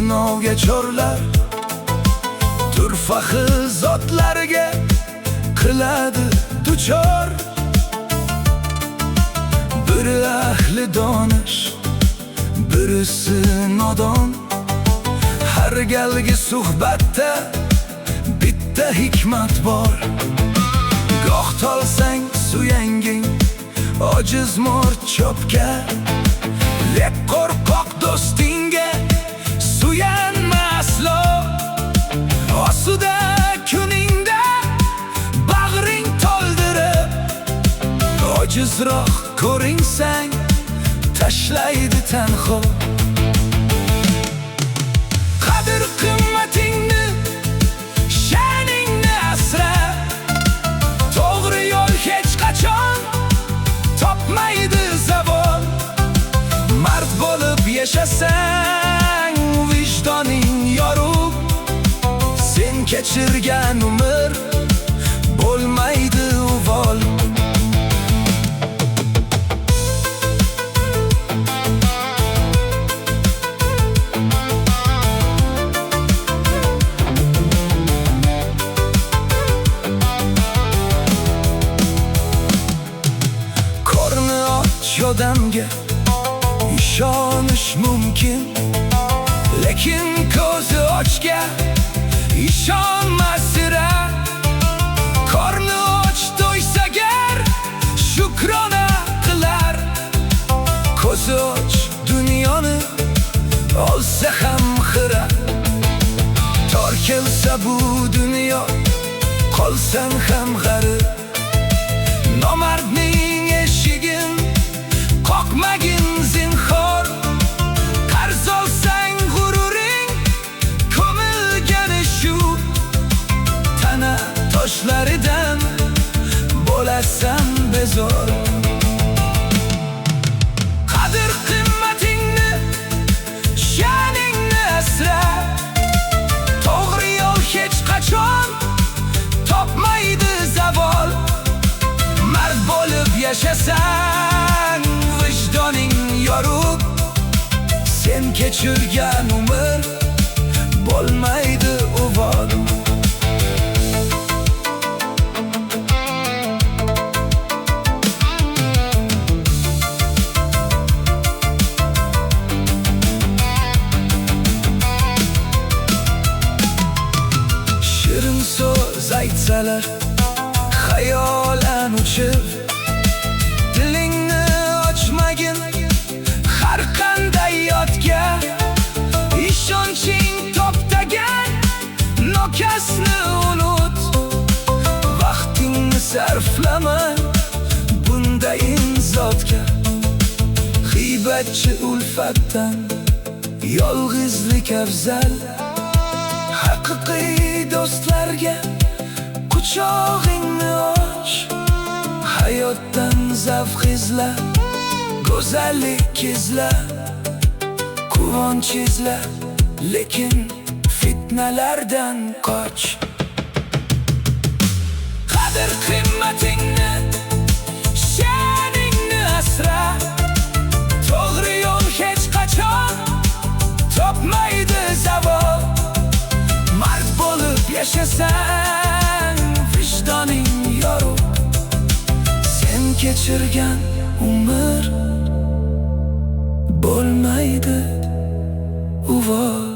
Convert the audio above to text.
sinovga chorlar, turfahi zotlarga qiladi duchor. Biri ahli donish, birisi nodon. Har galgi suhbatda bitta hikmat bor. Goh tolsang suyanging ojiz mo'r chopga, lek qo'rqoq do'stingga suyanma aslo. Osuda kuningda bag'ring to'ldirib, ojizroq ko'rinsang tashlaydi tanho. Qadr qimmatingni, sha'ningni asra. To'g'ri yo'l hech qachon topmaydi zavol. Mard bo'lib yashasang vijdoning yorug', sen kechirgan umr bo'lmaydi uvol. Qorni och odamga ishonish mumkin, lekin ko'zi ochga ishonma sira. Qorni och to'ysa gar shukrona qilar, ko'zi och dunyoni olsa ham xira. Tor kelsa bu dunyo qolsan ham g'arib. Nomardning eshigin qoqmagin zinhor. Qarz olsang g'ururing ko'milgani shu. Tana toshlaridan bo'lasan bezor. Qadr qimmatingni, sha'ningni asra. To'g'ri yo'l hech qachon topmaydi zavol. Mard bo'lib yashasang vijdoning yorug', sen kechirgan umr bo'lmaydi uvol. Shirin so'z aytsalar xayolan uchib, dilingni ochmagin har qanday yotga. Ishonching to'xtagan nokasni unut, vaqtingni sarflama bunday zotga. G'iybatchi ulfatdan yolg'izlik afzal. Haqiqiy do'stlarga quchog'ingni och. Hayotdan zavq izla, go'zallik izla, quvonch izla, lekin fitnalardan qoch. Qadr qimmatingni, sha'ningni asra. To'g'ri yo'l hech qachon topmaydi zavol. Mard bo'lib yashasang vijdoning yorug', sen kechirgan umr bo'lmaydi uvol.